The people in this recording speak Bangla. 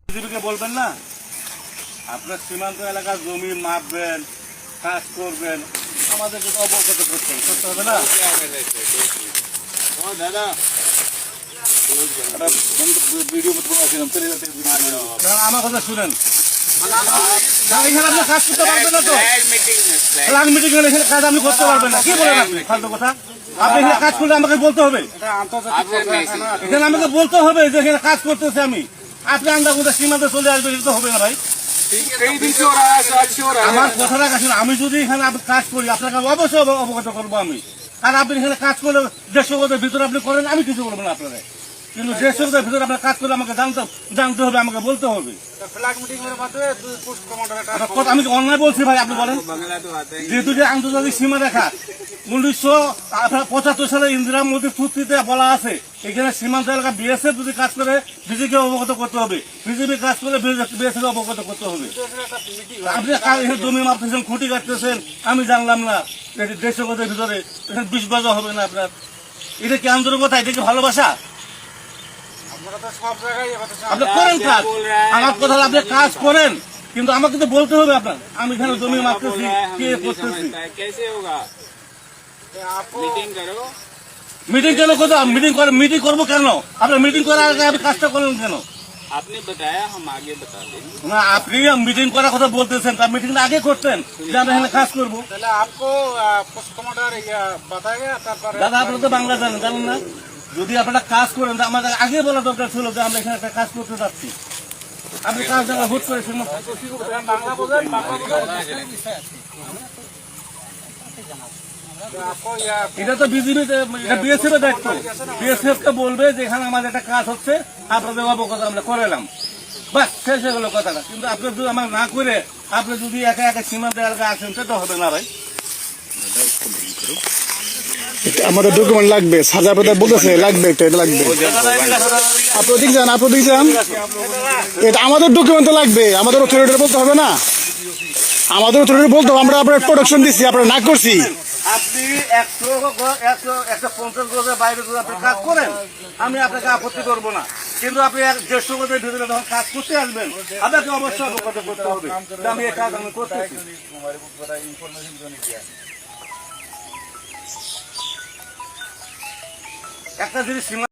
বিজেপিকে বলবেন না আপনার সীমান্ত এলাকার জমি মাপবেন, কাজ করবেন, আমাদেরকে তো অবগত করতে হবে না? দাদা আমার কথা শুনেন, এখানে আপনি কাজ করতে পারবেন না, তো মিটিং এখানে কাজ আপনি করতে পারবেন না। কি বলেন আপনি ফালতু কথা? আপনি এখানে কাজ করলে আমাকে বলতে হবে, এখানে আমাকে বলতে হবে যে এখানে কাজ করতেছে আমি। আপনি আন্ডা কোথায় সীমান্তে চলে আসবেন, এটা তো হবে না ভাই। আমার কথাটা কাছে, আমি যদি এখানে কাজ করি আপনাকে অবশ্যই অবগত করবো আমি। আর আপনি এখানে কাজ করলে 150 গজের ভিতরে আপনি করেন, আমি কিছু বলবো না আপনারা। কিন্তু 150 গজের ভিতরে আপনার কাজ করলে আমাকে জানতে হবে, আমাকে বলতে হবে। আমি অন্যায় বলছি ভাই, আপনি বলেন। যেহেতু যে আন্তর্জাতিক সীমা রেখা 1975 সালে ইন্দিরা মোদী চুক্তিতে বলা আছে, এখানে সীমান্ত এলাকা বিএসএফ যদি কাজ করে বিজেপিকে অবগত করতে হবে, বিজেপি কাজ করলে বিএসএফ অবগত করতে হবে। আপনি জমি মাপতেছেন, খুঁটি কাটতেছেন, আমি জানলাম না। 150 গজের ভিতরে 20 গজ হবে না আপনার। এটা কি আন্তরিকতা? এটা কি ভালোবাসা? আপনি করেন কাজ, আমার কথা আপনি কাজ করেন, কিন্তু আমাকে তো বলতে হবে আপনার। আমি এখানে জমি মাপতেছি, কে করতেছি। মিটিং কেন করতে? মিটিং করবো কেন? আপনার মিটিং করার আগে আপনি কাজটা করলেন কেন? না, আপনি মিটিং করার কথা বলতেছেন, তার মিটিংটা আগে করতেন যে আমরা এখানে কাজ করবো। দাদা আপনারা তো বাংলা জানেন না? যদি আপনারা কাজ করেন আমাদের আগে বলা দরকার ছিল যে আমরা এখানে একটা কাজ করতে যাচ্ছি। আপনি কাজ জায়গা হুট করেছেন। এটা তো বিজেপিতে, এটা বিএসএফ এর দায়িত্ব। বিএসএফ কে বলবে যে এখানে আমাদের একটা কাজ হচ্ছে, আপনাদের অবগত আমরা করালাম, বাস শেষ হয়ে গেল কথাটা। কিন্তু আপনি যদি আমার না করে আপনি যদি একা একা সীমান্ত এলাকায় আসেন, সেটা হবে না ভাই। আমাদের ডকুমেন্ট লাগবে, সাজা পেতে বলতেছে লাগবে, এটা লাগবে। আপনি ওদিক যান, আপনি ওদিক যান। এটা আমাদের ডকুমেন্ট তো লাগবে, আমাদের অথরিটি বলতে হবে না? আমাদের অথরিটি বলতে হবে, আমরা আপনার প্রোডাকশন দিচ্ছি, আপনার না করছি। আপনি 150 গজের বাইরে যদি আপনি কাজ করেন, আমি আপনাকে আপত্তি করবো না। কিন্তু আপনি 150 গজের ভিতরে যখন কাজ করতে আসবেন, আপনাকে অবশ্যই অবগত করতে হবে আমি এই কাজ আমি করতেছি। একটা জিনিস